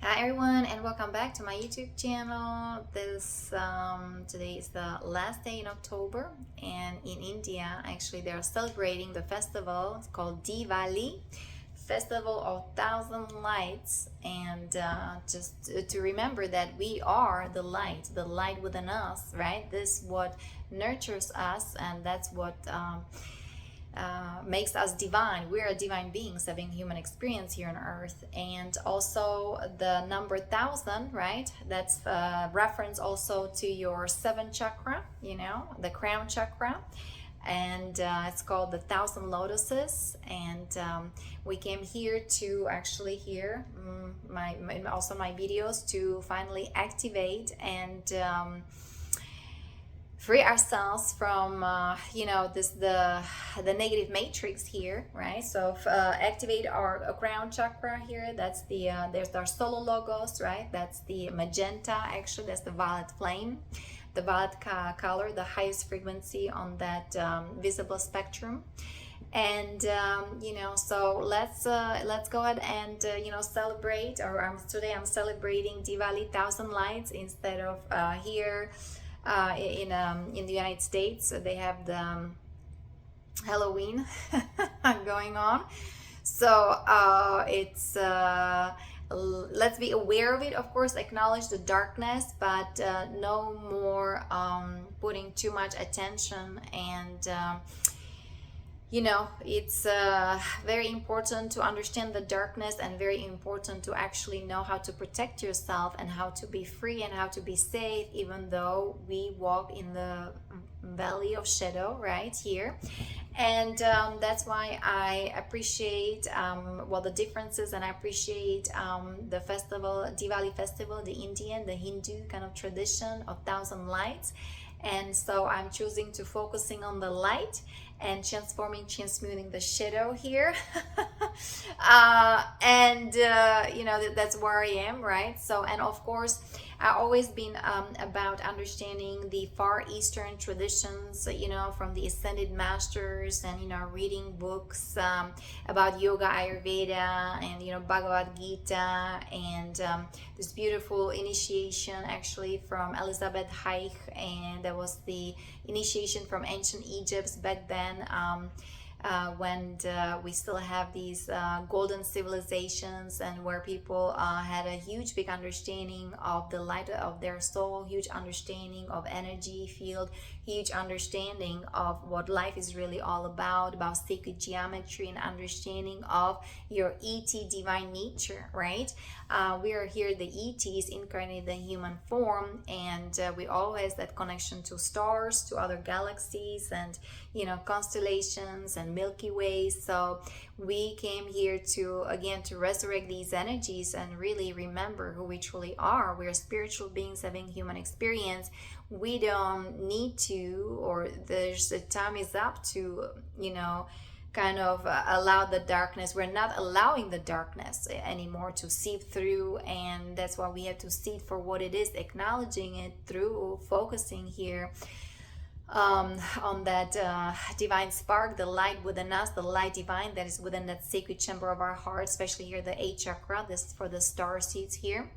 Hi everyone, and welcome back to my YouTube channel. Today is the last day in October, and in India actually they are celebrating the festival. It's called Diwali, Festival of Thousand Lights. And just to remember that we are the light within us, right? This is what nurtures us, and that's what makes us divine. We are divine beings having human experience here on earth. And also the number 1000, right? That's reference also to your seventh chakra, the crown chakra. And it's called the 1000 lotuses. And we came here to actually hear my videos to finally activate and free ourselves from the negative matrix here, right? So activate our crown chakra here. That's the there's our solar logos, right? That's the magenta. Actually, that's the violet flame, the violet color, the highest frequency on that visible spectrum. And so let's go ahead and celebrate. Today I'm celebrating Diwali 1000 lights instead of here in the United States. They have the Halloween going on. So it's let's be aware of it. Of course, acknowledge the darkness, but no more putting too much attention. And it's very important to understand the darkness, and very important to actually know how to protect yourself and how to be free and how to be safe, even though we walk in the valley of shadow right here. And that's why I appreciate the differences, and I appreciate the festival, Diwali festival, the Indian, the Hindu kind of tradition of 1000 lights. And so I'm choosing to focusing on the light and transmuting the shadow here. That's where I am, right? So, and of course, I've always been about understanding the Far Eastern traditions, from the Ascended Masters, and, reading books about yoga, Ayurveda, and, Bhagavad Gita, and this beautiful initiation actually from Elizabeth Haich, and that was the initiation from ancient Egypt back then, when we still have these golden civilizations, and where people had a huge big understanding of the light of their soul, huge understanding of energy field, huge understanding of what life is really all about sacred geometry, and understanding of your ET divine nature, right? We are here, the ETs incarnated in human form, and we always that connection to stars, to other galaxies, and constellations and Milky Ways. So we came here to resurrect these energies and really remember who we truly are. We're spiritual beings having human experience. We don't need to, or the time is up to kind of allow the darkness. We're not allowing the darkness anymore to seep through, and that's why we have to see it for what it is, acknowledging it through focusing here on that divine spark, the light within us, the light divine that is within that sacred chamber of our heart, especially here the 8th chakra. This is for the star seeds here.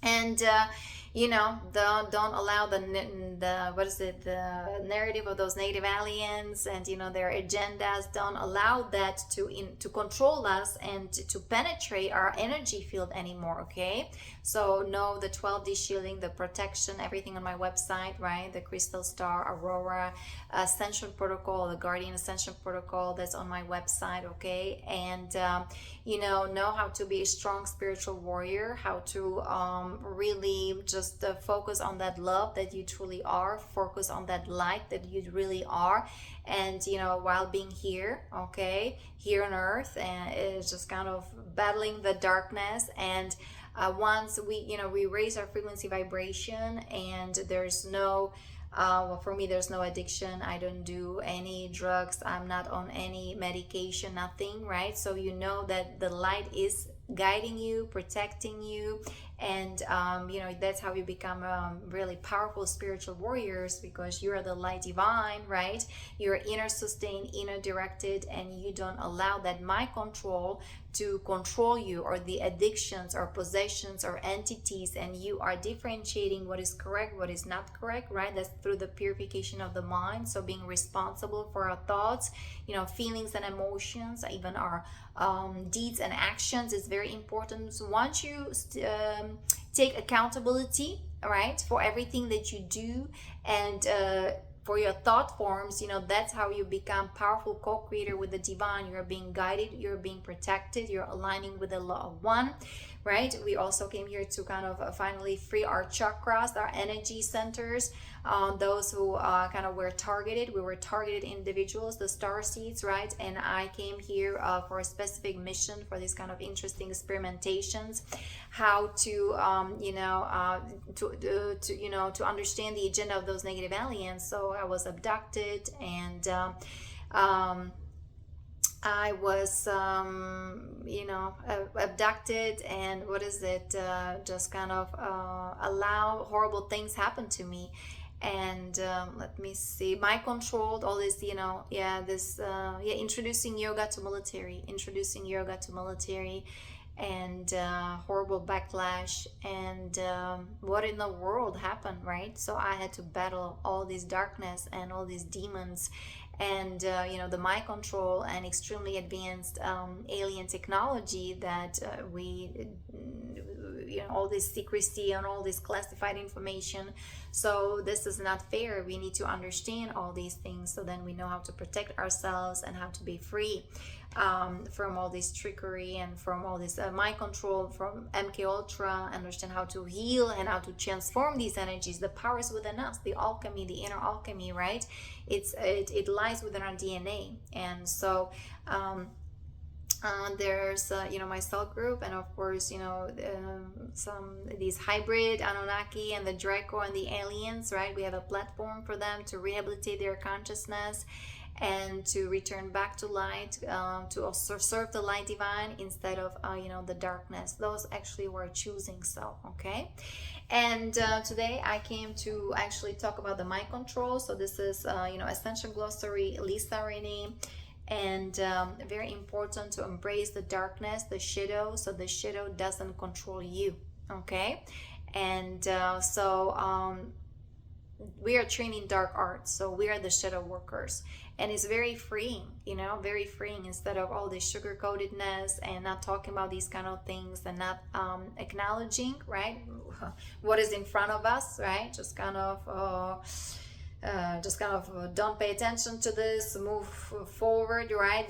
And don't allow the narrative of those native aliens and their agendas. Don't allow that to control us and to penetrate our energy field anymore. Okay, so know the 12D shielding, the protection, everything on my website, right? The crystal star aurora ascension protocol, the guardian ascension protocol, that's on my website. Okay, and know how to be a strong spiritual warrior, how to really just focus on that love that you truly are, focus on that light that you really are. And while being here, okay, here on earth, and it's just kind of battling the darkness. And once we raise our frequency vibration, and there's no for me, there's no addiction. I don't do any drugs. I'm not on any medication, nothing, right? So that the light is guiding you, protecting you, and that's how you become really powerful spiritual warriors, because you are the light divine, right? You're inner sustained, inner directed, and you don't allow that mind control to control you, or the addictions or possessions or entities, and you are differentiating what is correct, what is not correct, right? That's through the purification of the mind. So being responsible for our thoughts, feelings and emotions, even our deeds and actions is very important. So once you take accountability, right, for everything that you do, and for your thought forms, that's how you become powerful co-creator with the divine. You're being guided, you're being protected, you're aligning with the law of one, right? We also came here to kind of finally free our chakras, our energy centers, those who kind of were targeted. We were targeted individuals, the star seeds, right? And I came here for a specific mission, for these kind of interesting experimentations, how to to understand the agenda of those negative aliens. So I was abducted, and I was abducted, and just kind of allow horrible things happen to me. And let me see, mind controlled, all this, introducing yoga to military, and horrible backlash, and what in the world happened, right? So I had to battle all this darkness and all these demons, and the mind control and extremely advanced alien technology that all this secrecy and all this classified information. So this is not fair. We need to understand all these things, so then we know how to protect ourselves and how to be free from all this trickery and from all this mind control from MK Ultra. Understand how to heal and how to transform these energies. The power is within us, the alchemy, the inner alchemy, right? It lies within our DNA. And so there's my cell group, and of course some these hybrid Anunnaki and the Draco and the aliens, right? We have a platform for them to rehabilitate their consciousness and to return back to light, to also serve the light divine instead of the darkness. Those actually were choosing. So okay. And today I came to actually talk about the mind control. So this is Ascension Glossary, Lisa Renee. And very important to embrace the darkness, the shadow, so the shadow doesn't control you. Okay. And we are training dark arts, so we are the shadow workers, and it's very freeing, very freeing, instead of all this sugar coatedness and not talking about these kind of things, and not acknowledging, right, what is in front of us, right? Just kind of don't pay attention to this, move forward, right?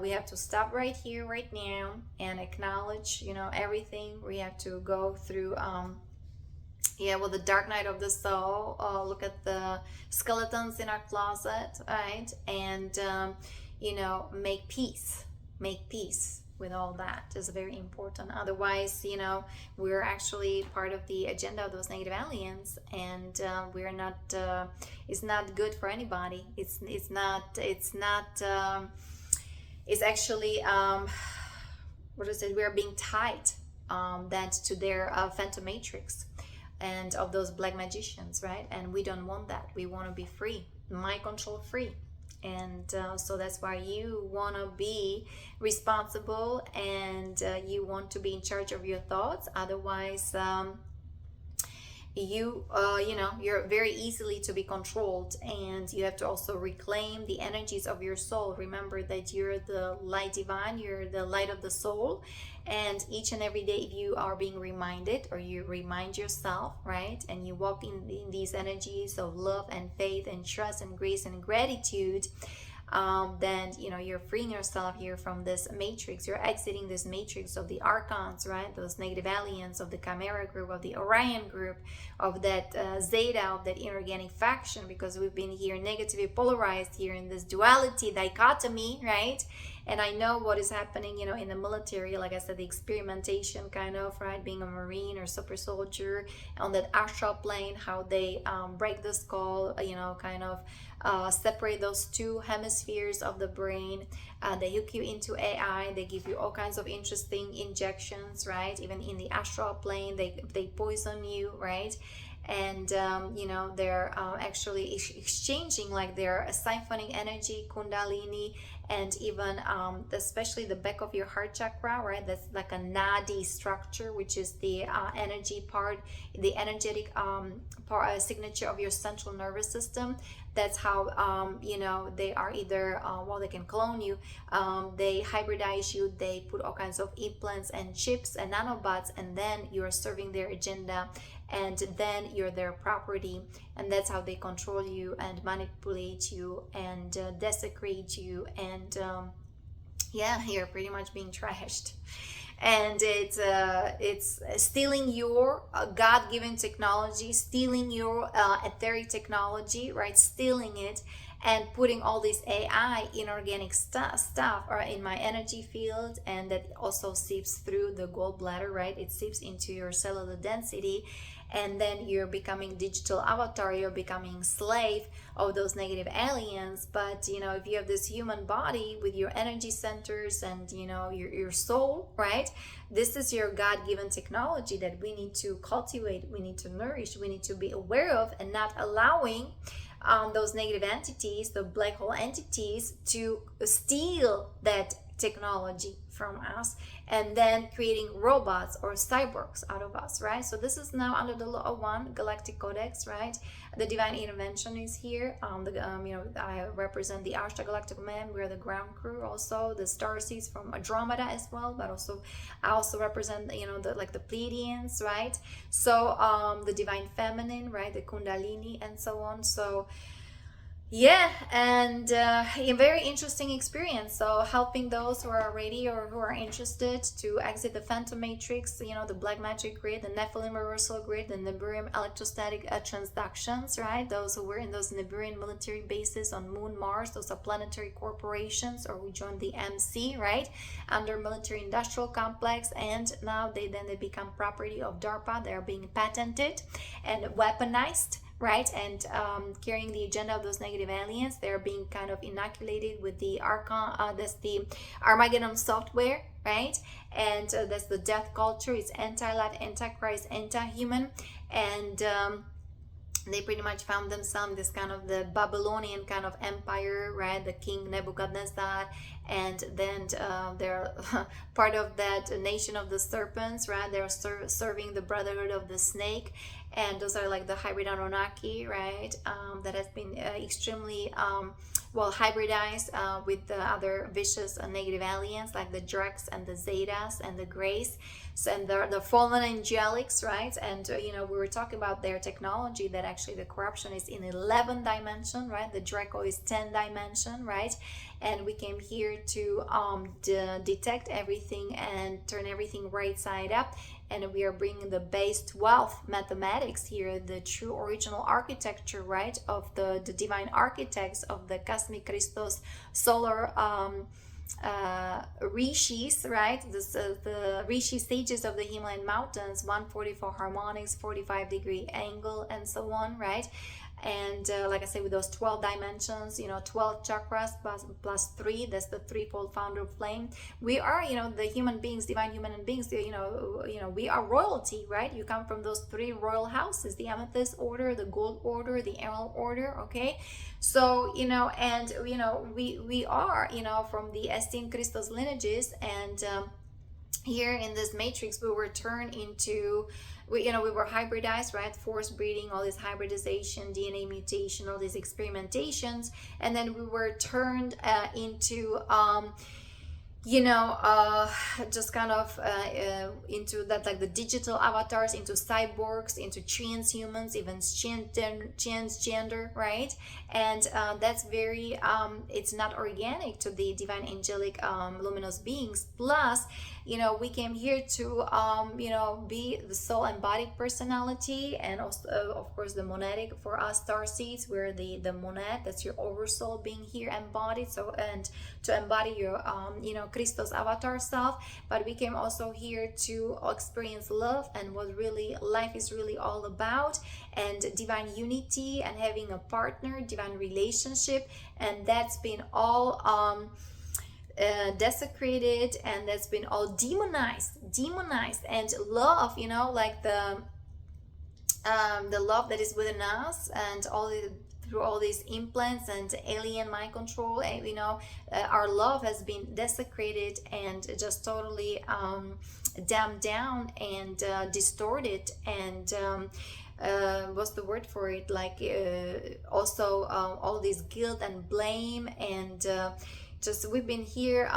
We have to stop right here, right now, and acknowledge, everything. We have to go through with the dark night of the soul, look at the skeletons in our closet, right? And make peace with all that is very important. Otherwise, we're actually part of the agenda of those negative aliens, and we're not it's not good for anybody. It's actually we are being tied that to their phantom matrix and of those black magicians, right? And we don't want that. We want to be free, mind control free. And so that's why you want to be responsible, and you want to be in charge of your thoughts. Otherwise you're very easily to be controlled, and you have to also reclaim the energies of your soul. Remember that you're the light divine, you're the light of the soul, and each and every day, if you are being reminded, or you remind yourself, right, and you walk in these energies of love and faith and trust and grace and gratitude, then you're freeing yourself here from this matrix. You're exiting this matrix of the archons, right? Those negative aliens, of the Chimera group, of the Orion group, of that Zeta, of that inorganic faction, because we've been here negatively polarized here in this duality, dichotomy, right? And I know what is happening, in the military, like I said, the experimentation kind of, right? Being a Marine or super soldier on that astral plane, how they break the skull, kind of separate those two hemispheres of the brain. They hook you into AI. They give you all kinds of interesting injections, right? Even in the astral plane, they poison you, right? And they're actually exchanging, like they're siphoning energy, kundalini, and even especially the back of your heart chakra, right? That's like a nadi structure, which is the energy part, the energetic signature of your central nervous system. That's how they are either well, they can clone you, they hybridize you, they put all kinds of implants and chips and nanobots, and then you're serving their agenda, and then you're their property, and that's how they control you and manipulate you and desecrate you, and yeah, you're pretty much being trashed. And it's stealing your God-given technology, stealing your etheric technology, right? Stealing it and putting all this AI inorganic stuff or in my energy field, and that also seeps through the gallbladder, right? It seeps into your cellular density, and then you're becoming digital avatar, you're becoming slave of those negative aliens. But if you have this human body with your energy centers and your soul, right, this is your God-given technology that we need to cultivate, we need to nourish, we need to be aware of, and not allowing those negative entities, the black hole entities, to steal that technology from us, and then creating robots or cyborgs out of us, right? So this is now under the law of one, Galactic Codex, right? The divine intervention is here. I represent the Ashtar Galactic Man. We're the ground crew, also the star seeds from Andromeda as well, but also I also represent the Pleiadians, right? So the divine feminine, right, the Kundalini, and so on. So yeah, and a very interesting experience. So helping those who are ready or who are interested to exit the Phantom Matrix, the Black Magic Grid, the Nephilim Reversal Grid, the Niburium Electrostatic Transductions, right? Those who were in those Niburian military bases on Moon, Mars, those are planetary corporations, or we joined the MC, right? Under military industrial complex, and now they become property of DARPA. They're being patented and weaponized, right? And carrying the agenda of those negative aliens. They're being kind of inoculated with the that's the Armageddon software, right? And that's the death culture. It's anti-life, anti-Christ, anti-human, and they pretty much found themselves this kind of the Babylonian kind of empire, right? The king Nebuchadnezzar, and then they're part of that nation of the serpents, right? They're serving the brotherhood of the snake, and those are like the hybrid Anunnaki, right? That has been extremely well hybridized with the other vicious negative aliens like the Drex and the Zetas and the Greys, and the fallen angelics, right? And we were talking about their technology, that actually the corruption is in 11 dimension, right? The Draco is 10 dimension, right? And we came here to detect everything and turn everything right side up, and we are bringing the base 12 mathematics here, the true original architecture, right, of the divine architects of the cosmic Christos solar rishis, right? The rishi stages of the Himalayan mountains, 144 harmonics, 45-degree angle, and so on, right? And like I said, with those 12 dimensions, 12 chakras plus 3, that's the threefold founder flame. We are, the human beings, divine human beings, we are royalty, right? You come from those 3 royal houses, the amethyst order, the gold order, the emerald order, okay? So, and, we are, from the Estin Christos lineages, and here in this matrix, we were turned into, we were hybridized, right? Force breeding, all this hybridization, DNA mutation, all these experimentations, and then we were turned into just kind of into that, like the digital avatars, into cyborgs, into transhumans, even transgender, right? And that's very it's not organic to the divine angelic luminous beings. Plus, we came here to be the soul embodied personality, and also of course the monadic for us star seeds. We're the monad, that's your oversoul being here embodied, so, and to embody your Christos avatar self. But we came also here to experience love and what really life is really all about, and divine unity, and having a partner, divine relationship, and that's been all desecrated, and that's been all demonized, and love, like the love that is within us, and all the through all these implants and alien mind control, and our love has been desecrated and just totally dumbed down and distorted, and what's the word for it, like also all this guilt and blame, and just we've been here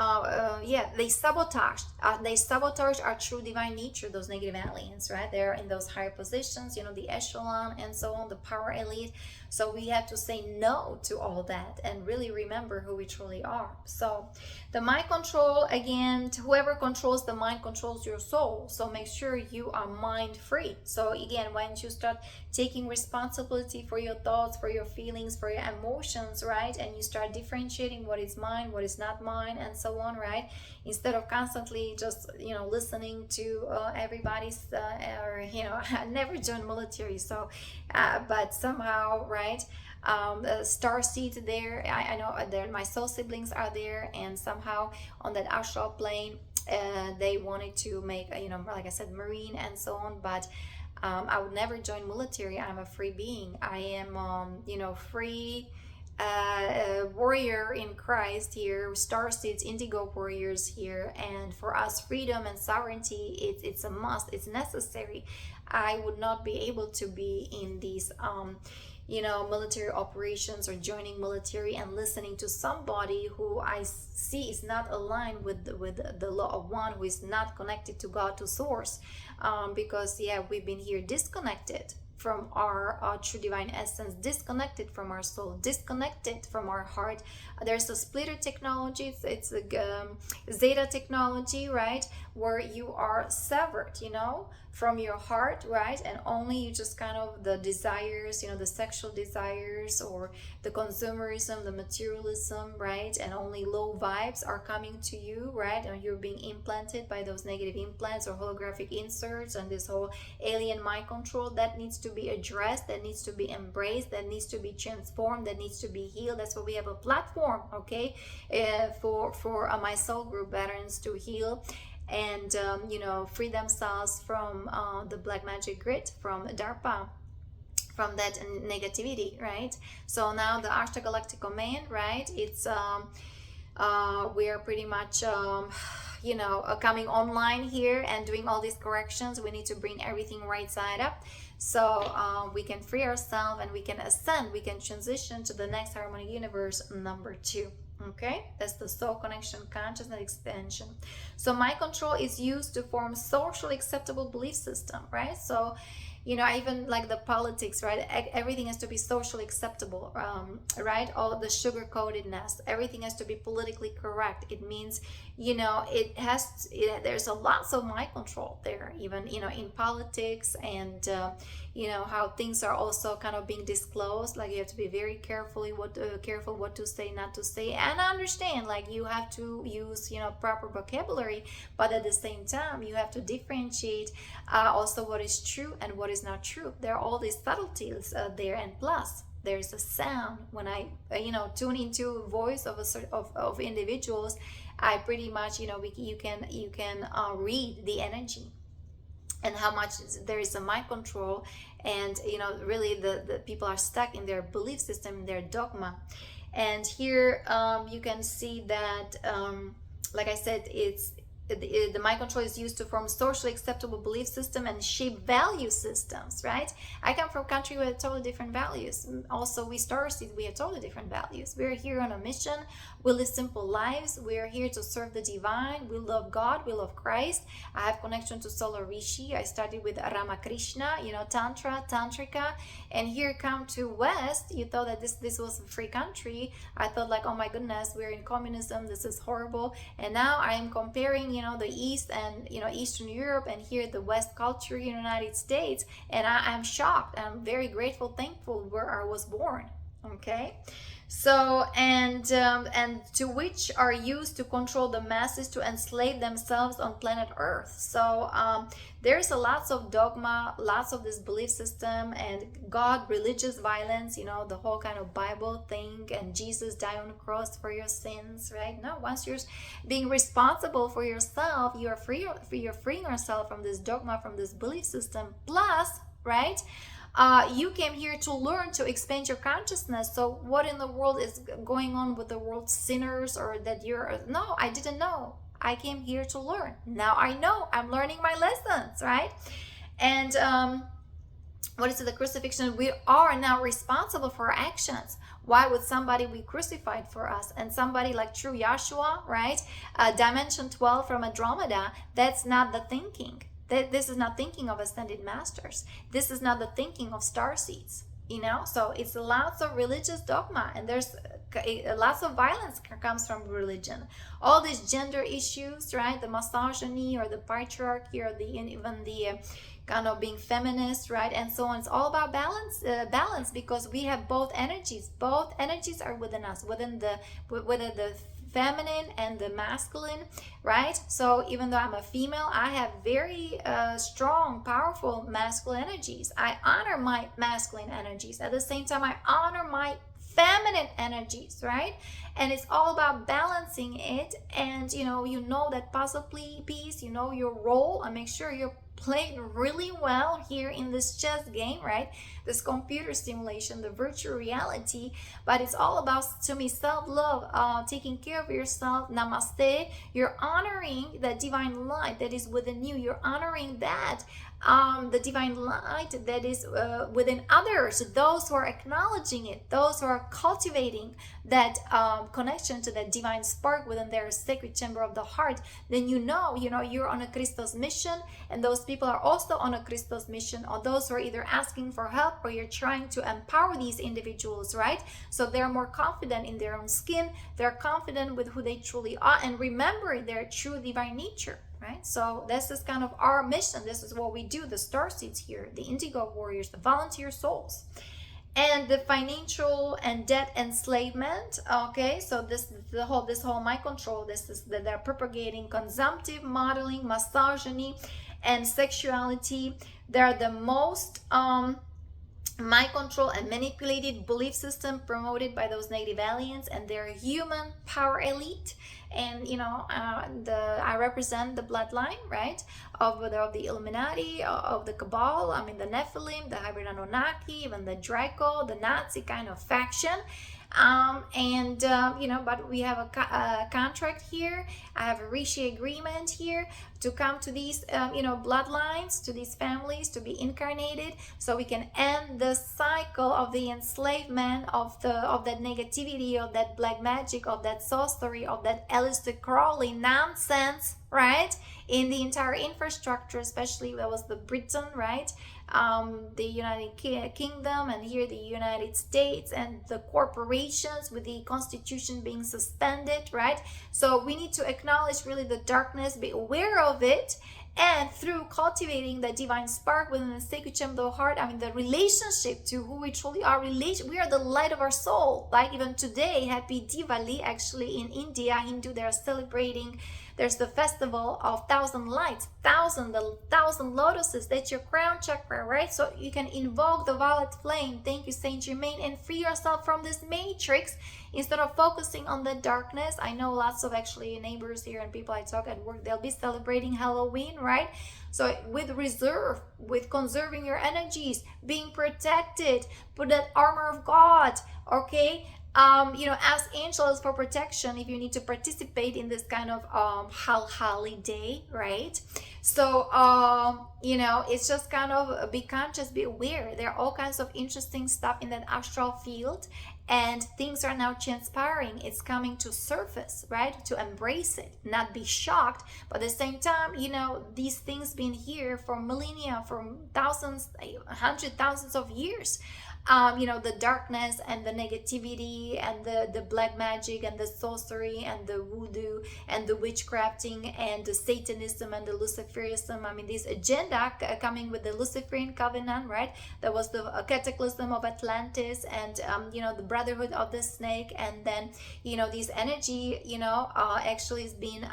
they sabotaged our true divine nature, those negative aliens, right? They're in those higher positions, the echelon and so on, the power elite. So we have to say no to all that and really remember who we truly are. So the mind control, again, whoever controls the mind controls your soul. So make sure you are mind free. So again, once you start taking responsibility for your thoughts, for your feelings, for your emotions, right? And you start differentiating what is mine, what is not mine, and so on, right? Instead of constantly just listening to everybody's or I never joined military, so but somehow, right, star seeds there, I know there my soul siblings are there, and somehow on that astral plane they wanted to make like I said, Marine and so on, but I would never join military. I'm a free being. I am free warrior in Christ here, star seeds, indigo warriors here. And for us, freedom and sovereignty, it's a must, it's necessary. I would not be able to be in these military operations or joining military and listening to somebody who I see is not aligned with the law of one, who is not connected to God, to source, because we've been here disconnected from our true divine essence, disconnected from our soul, disconnected from our heart. There's a splitter technology, it's a zeta technology, right, where you are severed from your heart, right, and only you just kind of the desires, the sexual desires or the consumerism, the materialism, right, and only low vibes are coming to you, right, and you're being implanted by those negative implants or holographic inserts and this whole alien mind control. That needs to be addressed, that needs to be embraced, that needs to be transformed, that needs to be healed. That's why we have a platform, okay, for my soul group veterans to heal and free themselves from the black magic grid, from DARPA, from that negativity, right? So now the Ashtar Galactic Command, right, it's we are pretty much coming online here and doing all these corrections. We need to bring everything right side up, so we can free ourselves and we can ascend, we can transition to the next harmonic universe number 2. Okay, that's the soul connection, consciousness expansion. So mind control is used to form socially acceptable belief system, right? So even like the politics, right, everything has to be socially acceptable, right? All the sugar coatedness, everything has to be politically correct. It means there's a lots of mind control there, even in politics, and how things are also kind of being disclosed. Like you have to be very careful what to say, not to say, and I understand like you have to use proper vocabulary, but at the same time you have to differentiate also what is true and what is not true. There are all these subtleties there, and plus there's a sound when I tune into voice of individuals. I pretty much you can read the energy and how much there is a mind control, and really the people are stuck in their belief system, in their dogma. And here you can see that like I said, it's the mind control is used to form socially acceptable belief system and shape value systems, right? I come from a country with totally different values. Also, we star seeds, we have totally different values. We're here on a mission. We live simple lives. We are here to serve the divine. We love God. We love Christ. I have connection to Solar Rishi. I studied with Ramakrishna, Tantra, Tantrika. And here come to West, you thought that this was a free country. I thought like, oh my goodness, we're in communism. This is horrible. And now I am comparing, the East and, Eastern Europe, and here the West culture, United States. And I'm shocked. I'm very grateful, thankful where I was born. Okay. So, and to which are used to control the masses, to enslave themselves on planet Earth. So there's a lots of dogma, lots of this belief system, and God, religious violence, the whole kind of Bible thing, and Jesus died on the cross for your sins, right? No, once you're being responsible for yourself, you're freeing yourself from this dogma, from this belief system. Plus, right, You came here to learn, to expand your consciousness. So what in the world is going on with the world's sinners, or that you're, no, I didn't know. I came here to learn. Now I know. I'm learning my lessons, right? And what is it, the crucifixion? We are now responsible for our actions. Why would somebody be crucified for us? And somebody like true Yahshua, right? Dimension 12 from Andromeda, that's not the thinking. This is not thinking of ascended masters. This is not the thinking of star seeds, you know? So it's lots of religious dogma, and there's lots of violence comes from religion. All these gender issues, right? The misogyny or the patriarchy or even the kind of being feminist, right? And so on. It's all about balance, because we have both energies. Both energies are within us, within the feminine and the masculine, right? So even though I'm a female, I have very strong, powerful masculine energies. I honor my masculine energies. At the same time, I honor my feminine energies, right? And it's all about balancing it. And you know that puzzle piece, you know your role, and make sure you're playing really well here in this chess game, right? This computer simulation, the virtual reality. But it's all about, to me, self-love, taking care of yourself. Namaste. You're honoring that divine light that is within you. You're honoring that the divine light that is within others, those who are acknowledging it, those who are cultivating that connection to that divine spark within their sacred chamber of the heart. Then you know you're on a Christos mission, and those people are also on a Christos mission, or those who are either asking for help, or you're trying to empower these individuals, right? So they're more confident in their own skin, they're confident with who they truly are, and remember their true divine nature, right? So this is kind of our mission. This is what we do, the star seeds here, the indigo warriors, the volunteer souls. And the financial and debt enslavement. Okay, so this whole mind control, this is that they're propagating consumptive modeling, misogyny, and sexuality. They're the most mind control and manipulated belief system promoted by those native aliens, and they're human power elite. And I represent the bloodline, right, of the Illuminati, of the Cabal, I mean the Nephilim, the hybrid Anunnaki, even the Draco, the Nazi kind of faction. But we have a contract here. I have a Rishi agreement here to come to these bloodlines, to these families, to be incarnated, so we can end the cycle of the enslavement of that negativity, of that black magic, of that sorcery, of that Aleister Crowley nonsense, right? In the entire infrastructure, especially that was the Britain, right? The United Kingdom, and here the United States, and the corporations with the constitution being suspended, right? So we need to acknowledge really the darkness, be aware of it, and through cultivating the divine spark within the sacred chamber of the heart, I mean the relationship to who we truly are, we are the light of our soul. Like even today, happy Diwali, actually in India, Hindu, they're celebrating, there's the festival of 1,000 lights, the 1,000 lotuses. That's your crown chakra, right? So you can invoke the violet flame. Thank you, Saint Germain, and free yourself from this matrix instead of focusing on the darkness. I know lots of actually neighbors here and people I talk at work, they'll be celebrating Halloween, right? So with reserve, with conserving your energies, being protected, put that armor of God, okay? Ask angels for protection if you need to participate in this kind of holiday, right? So it's just kind of be conscious, be aware. There are all kinds of interesting stuff in that astral field, and things are now transpiring. It's coming to surface, right? To embrace it, not be shocked, but at the same time, these things been here for millennia, for thousands, 100,000s of years. The darkness and the negativity and the black magic and the sorcery and the voodoo and the witchcrafting and the Satanism and the Luciferianism. I mean, this agenda coming with the Luciferian covenant, right? That was the cataclysm of Atlantis, and the brotherhood of the snake, and then this energy actually has been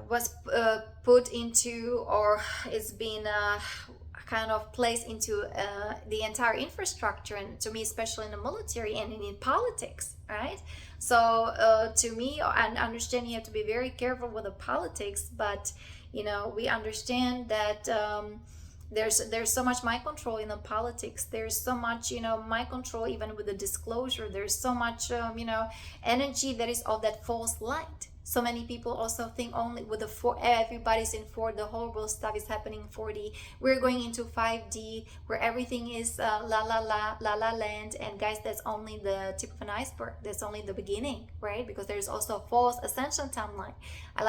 was put into, or it's been kind of plays into the entire infrastructure, and to me, especially in the military and in politics, right? So to me, and understand, you have to be very careful with the politics, but you know, we understand that there's so much mind control in the politics. There's so much, you know, mind control even with the disclosure. There's so much you know, energy that is of that false light. So many people also think only with the everybody's in 4D, the horrible stuff is happening in 4D. We're going into 5D where everything is la la la la la land. And guys, that's only the tip of an iceberg. That's only the beginning, right? Because there's also a false ascension timeline.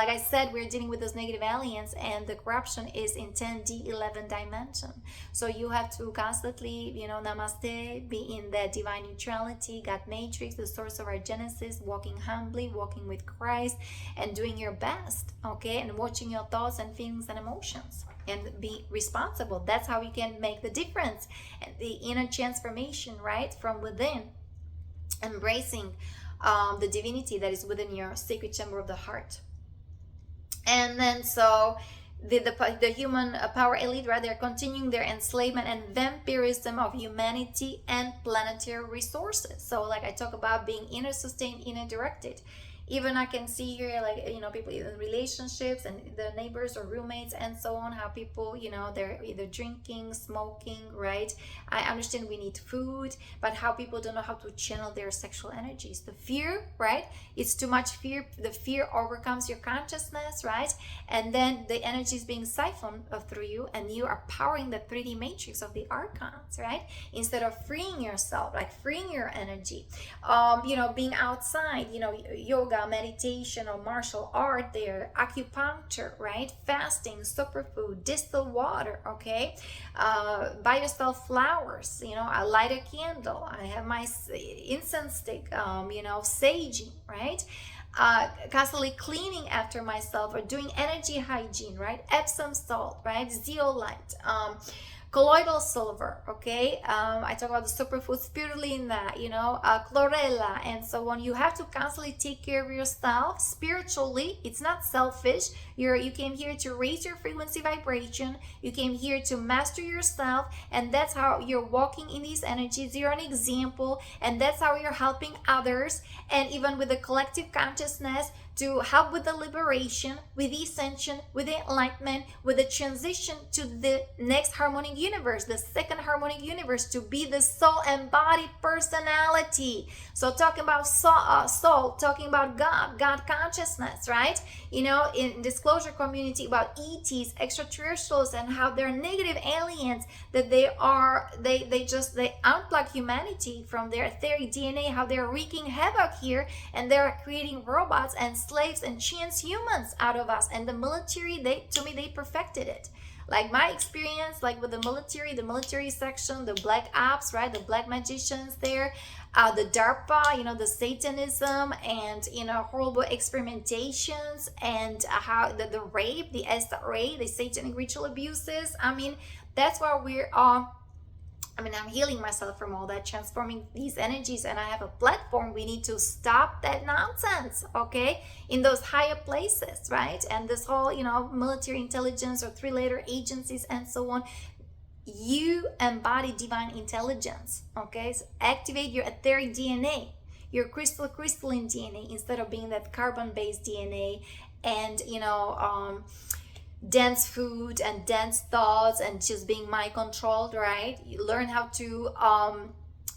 Like I said, we're dealing with those negative aliens, and the corruption is in 10D 11 dimension. So you have to constantly, you know, namaste, be in that divine neutrality, God matrix, the source of our genesis, walking humbly, walking with Christ, and doing your best, okay, and watching your thoughts and feelings and emotions, and be responsible. That's how you can make the difference, and the inner transformation, right, from within, embracing the divinity that is within your sacred chamber of the heart. And then so the human power elite, right, they're continuing their enslavement and vampirism of humanity and planetary resources. So like I talk about being inner sustained, inner directed. Even I can see here, like, you know, people in relationships and the neighbors or roommates and so on, how people, you know, they're either drinking, smoking, right? I understand we need food, but how people don't know how to channel their sexual energies. The fear, right? It's too much fear. The fear overcomes your consciousness, right? And then the energy is being siphoned through you, and you are powering the 3D matrix of the archons, right? Instead of freeing yourself, like freeing your energy, you know, being outside, you know, yoga, meditation, or martial art there, acupuncture, right, fasting, superfood, distilled water, okay, buy yourself flowers, you know, I light a candle, I have my incense stick, you know, saging, right, constantly cleaning after myself, or doing energy hygiene, right, Epsom salt, right, zeolite, colloidal silver, okay, I talk about the superfood spirulina, you know, chlorella, and so on. You have to constantly take care of yourself spiritually. It's not selfish. You came here to raise your frequency vibration. You came here to master yourself, and that's how you're walking in these energies. You're an example, and that's how you're helping others, and even with the collective consciousness, to help with the liberation, with the ascension, with the enlightenment, with the transition to the next harmonic universe, the second harmonic universe, to be the soul embodied personality. So talking about soul, talking about God consciousness, right? You know, in disclosure community about ETs, extraterrestrials, and how they're negative aliens, that they unplug humanity from their etheric DNA, how they're wreaking havoc here, and they're creating robots and slaves and transhumans out of us. And the military, to me, they perfected it. Like my experience, like with the military section, the black ops, right, the black magicians there, the DARPA, you know, the Satanism, and, you know, horrible experimentations, and how the rape, the SRA, the satanic ritual abuses. I mean, that's why we're all, I'm healing myself from all that, transforming these energies, and I have a platform. We need to stop that nonsense, okay, in those higher places, right? And this whole, you know, military intelligence or 3-letter agencies and so on. You embody divine intelligence, okay? So activate your etheric DNA, your crystalline DNA, instead of being that carbon-based DNA, and, you know, dense food and dense thoughts and just being mind controlled, right? You learn how to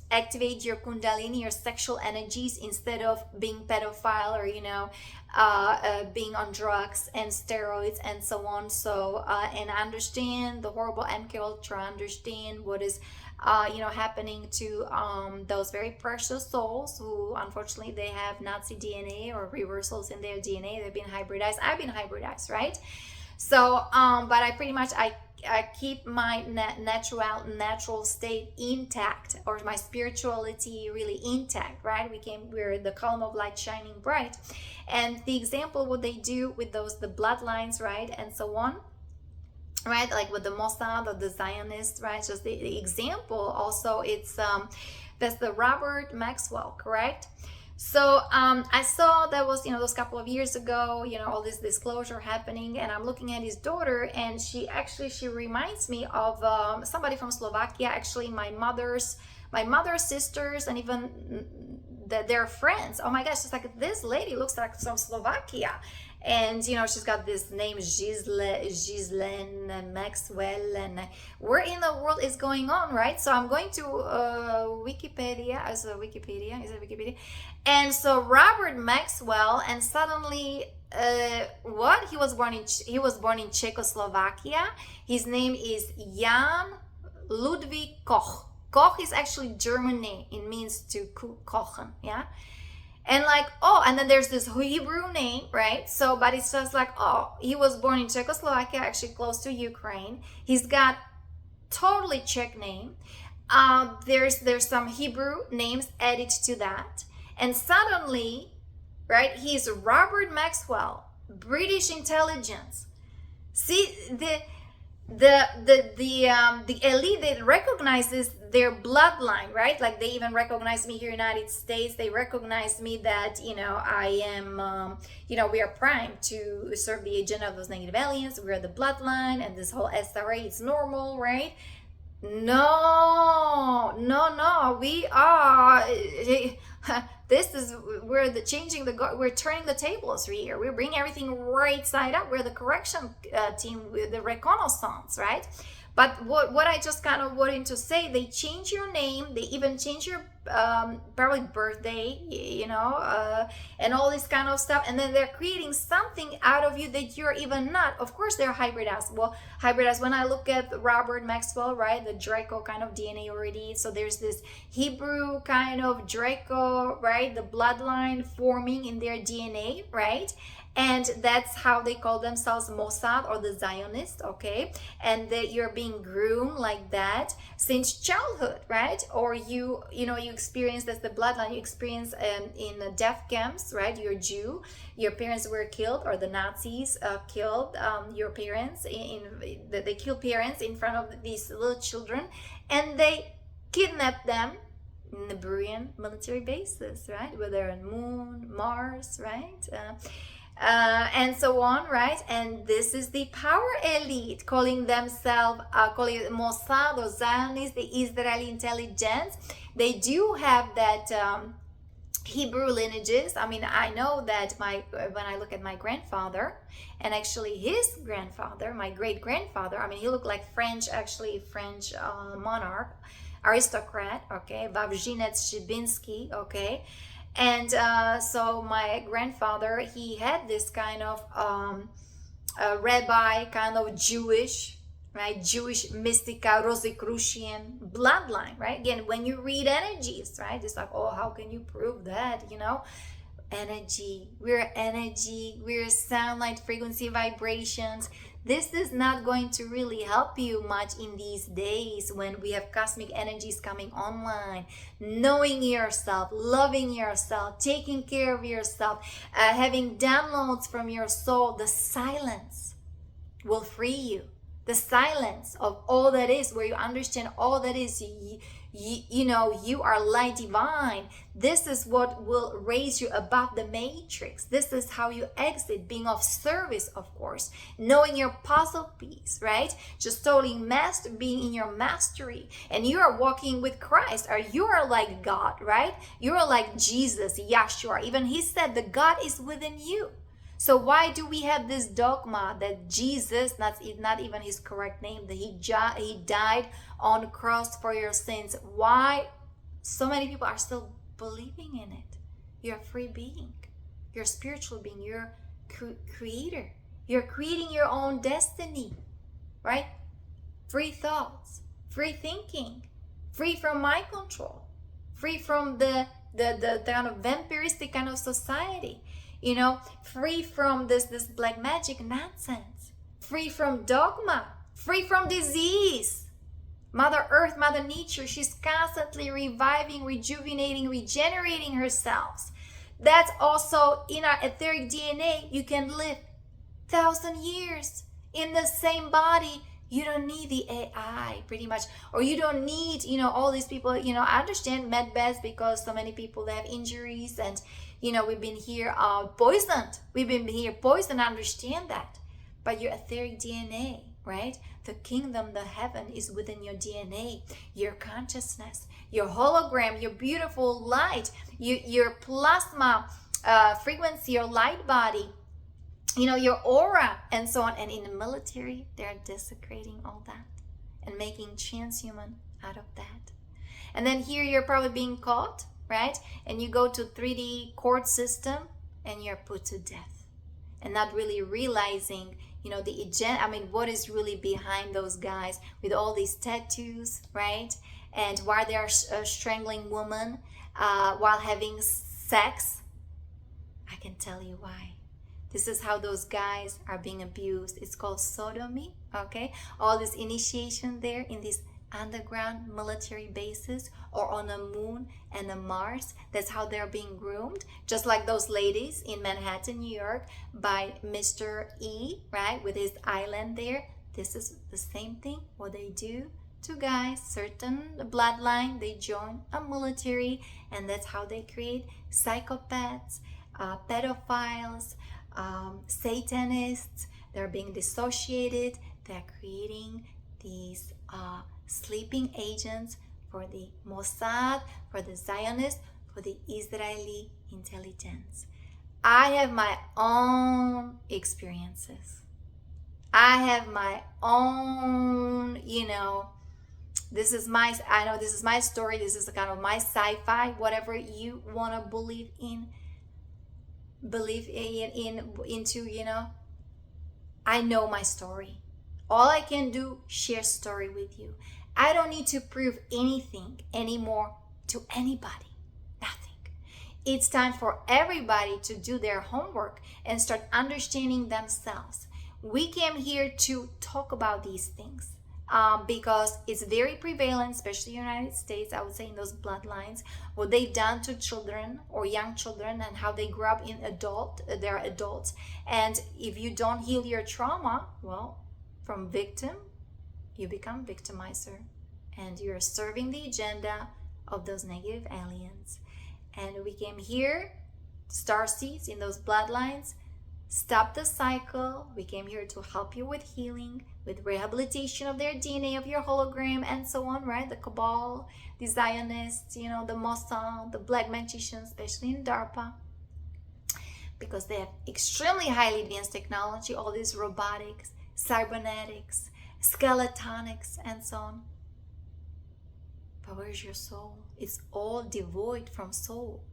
activate your kundalini, your sexual energies, instead of being pedophile, or, you know, being on drugs and steroids and so on. So and understand the horrible MK Ultra, understand what is you know, happening to those very precious souls who, unfortunately, they have Nazi DNA or reversals in their DNA. They've been hybridized. I've been hybridized, right? So but I pretty much I keep my natural state intact, or my spirituality really intact, right? We're the column of light shining bright. And the example, what they do with those, the bloodlines, right, and so on, right, like with the Mossad or the Zionists, right? Just the example also, it's that's the Robert Maxwell, correct? So I saw that was, those couple of years ago, all this disclosure happening, and I'm looking at his daughter, and she reminds me of somebody from Slovakia. Actually, my mother's sisters, and even their friends. Oh my gosh, it's like, this lady looks like from Slovakia. And she's got this name, Ghislaine Maxwell, and where in the world is going on, right? So I'm going to Wikipedia. Is it Wikipedia? And so Robert Maxwell, and suddenly what he was born in Czechoslovakia. His name is Jan Ludwig Koch. Koch is actually German name. It means to kochen, yeah. And and then there's this Hebrew name, right? So, but it's just like, he was born in Czechoslovakia, actually close to Ukraine. He's got totally Czech name. There's some Hebrew names added to that. And suddenly, right, he's Robert Maxwell, British intelligence. See, the elite, that recognizes their bloodline, right? Like, they even recognize me here in the United States. They recognize me that I am we are primed to serve the agenda of those negative aliens. We're the bloodline, and this whole SRA is normal, right? No, we are we're turning the tables here. We're bringing everything right side up. We're the correction team with the reconnaissance, right? But what I just kind of wanted to say, they change your name, they even change your probably birthday, and all this kind of stuff, and then they're creating something out of you that you're even not. Of course, they're hybridized. Well, hybridized. When I look at Robert Maxwell, right, the Draco kind of DNA already. So there's this Hebrew kind of Draco, right, the bloodline forming in their DNA, right? And that's how they call themselves Mossad, or the Zionist, okay? And that you're being groomed like that since childhood, right? Or you experience, that's the bloodline, you experience in death camps, right? You're Jew, your parents were killed, or the Nazis killed your parents. They killed parents in front of these little children, and they kidnapped them in the Brurian military bases, right? Where they're on Moon, Mars, right? And so on, right? And this is the power elite calling themselves, calling it Mossad or Zionist, the Israeli intelligence. They do have that Hebrew lineages. I mean, I know that when I look at my grandfather, and actually his grandfather, my great-grandfather, I mean, he looked like French monarch, aristocrat, okay, Vavjinets Shibinsky, okay. And so my grandfather, he had this kind of rabbi, kind of Jewish, right? Jewish mystica, Rosicrucian bloodline, right? Again, when you read energies, right? It's like, how can you prove that, Energy, we're sound, light, frequency, vibrations. This is not going to really help you much in these days when we have cosmic energies coming online. Knowing yourself, loving yourself, taking care of yourself, having downloads from your soul. The silence will free you. The silence of all that is, where you understand all that is, you are light divine. This is what will raise you above the matrix. This is how you exit, being of service, of course, knowing your puzzle piece, right? Just totally being in your mastery, and you are walking with Christ, or you are like God, right? You are like Jesus, Yahshua. Even he said the God is within you. So why do we have this dogma that Jesus, that's not even his correct name, that he died on the cross for your sins? Why so many people are still believing in it? You're a free being. You're a spiritual being. You're a creator. You're creating your own destiny, right? Free thoughts, free thinking, free from mind control, free from the kind of vampiristic kind of society. Free from this black magic nonsense, free from dogma, free from disease. Mother Earth, Mother Nature, she's constantly reviving, rejuvenating, regenerating herself. That's also in our etheric DNA. You can live 1,000 years in the same body, You don't need the AI pretty much, or you don't need, all these people. I understand med beds because so many people have injuries, and we've been here poisoned. We've been here poisoned. I understand that, but your etheric DNA, right? The kingdom, the heaven is within your DNA, your consciousness, your hologram, your beautiful light, your plasma frequency, your light body, your aura, and so on. And in the military, they're desecrating all that and making transhuman out of that. And then here you're probably being caught, right? And you go to 3D court system and you're put to death, and not really realizing, the agenda. I mean, what is really behind those guys with all these tattoos, right? And why they are strangling women while having sex. I can tell you why. This is how those guys are being abused. It's called sodomy, okay? All this initiation there in these underground military bases or on the moon and the Mars. That's how they're being groomed. Just like those ladies in Manhattan, New York, by Mr. E, right? With his island there. This is the same thing, what they do to guys, certain bloodline. They join a military, and that's how they create psychopaths, pedophiles, Satanists. They're being dissociated. They're creating these sleeping agents for the Mossad, for the Zionists, for the Israeli intelligence. I have my own experiences. I have my own, this is my story. This is kind of my sci-fi, whatever you want to believe into, I know my story. All I can do, share story with you. I don't need to prove anything anymore to anybody. Nothing. It's time for everybody to do their homework and start understanding themselves. We came here to talk about these things because it's very prevalent, especially in the United States, I would say, in those bloodlines, what they've done to children or young children and how they grew up in they're adults. And if you don't heal your trauma, well, from victim, you become victimizer, and you're serving the agenda of those negative aliens. And we came here, starseeds in those bloodlines, stop the cycle. We came here to help you with healing, with rehabilitation of their DNA, of your hologram, and so on, right? The Cabal, the Zionists, the Mossad, the Black Magicians, especially in DARPA, because they have extremely highly advanced technology, all these robotics, cybernetics, skeletonics, and so on. But where's your soul? It's all devoid from soul.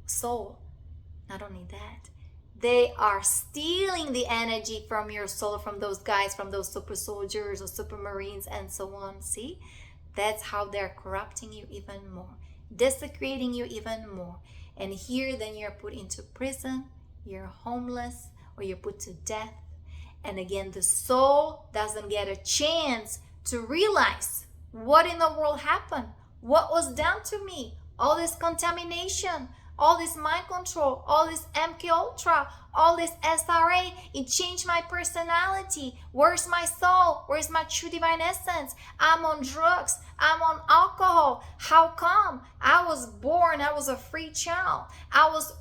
Not only that, they are stealing the energy from your soul, from those guys, from those super soldiers or super marines, and so on. See, that's how they're corrupting you even more, desecrating you even more. And here, then you're put into prison, you're homeless, or you're put to death. And again, the soul doesn't get a chance to realize what in the world happened, what was done to me, all this contamination, all this mind control, all this MK Ultra, all this SRA. It changed my personality. Where's my soul? Where's my true divine essence? I'm on drugs. I'm on alcohol. How come? I was born, I was a free child. I was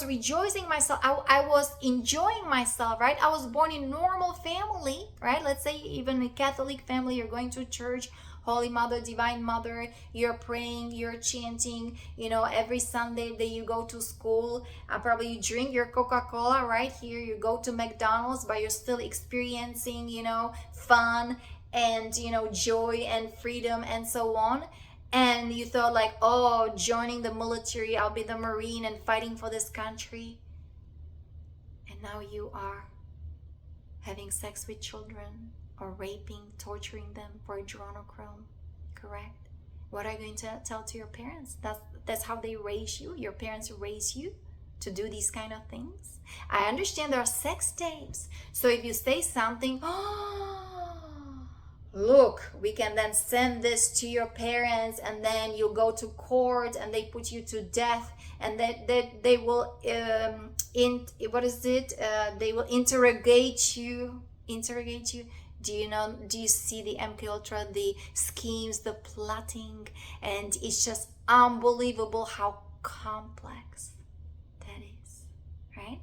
rejoicing myself. I was enjoying myself, right? I was born in normal family, right? Let's say even a Catholic family, you're going to church, Holy Mother, Divine Mother, you're praying, you're chanting, every Sunday that you go to school, probably you drink your Coca-Cola, right? Here you go to McDonald's, but you're still experiencing, fun and, joy and freedom and so on. And you thought like, oh, joining the military, I'll be the Marine and fighting for this country. And now you are having sex with children or raping, torturing them for adrenochrome, correct? What are you going to tell to your parents? That's how they raise you. Your parents raise you to do these kind of things. I understand there are sex tapes. So if you say something, look, we can then send this to your parents, and then you go to court and they put you to death, and they will they will interrogate you. Do you see the MK Ultra, the schemes, the plotting, and it's just unbelievable how complex that is, right?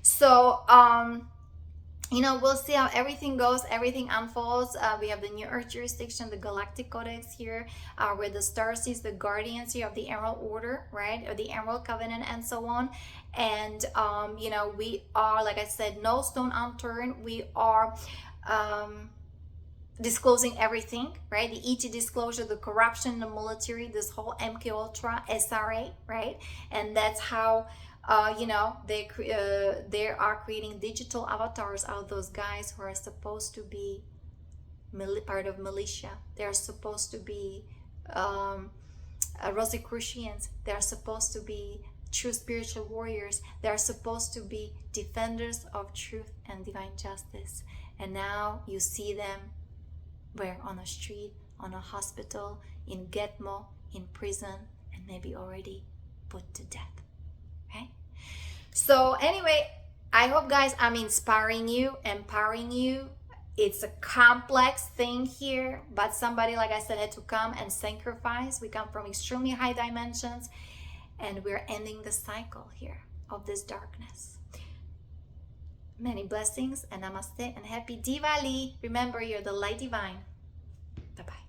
So we'll see how everything goes, everything unfolds. We have the New Earth jurisdiction, the Galactic Codex here, where the star sees the guardians here of the Emerald Order, right, or the Emerald Covenant, and so on. And we are, like I said, no stone unturned. We are disclosing everything, right? The ET disclosure, the corruption, the military, this whole MK Ultra, SRA, right? And that's how they are creating digital avatars of those guys who are supposed to be part of militia. They are supposed to be Rosicrucians. They are supposed to be true spiritual warriors. They are supposed to be defenders of truth and divine justice. And now you see them where? On a street, on a hospital, in Gitmo, in prison, and maybe already put to death. Okay? So anyway, I hope, guys, I'm inspiring you, empowering you. It's a complex thing here, but somebody, like I said, had to come and sacrifice. We come from extremely high dimensions, and we're ending the cycle here of this darkness. Many blessings, and namaste, and happy Diwali. Remember, you're the light divine. Bye-bye.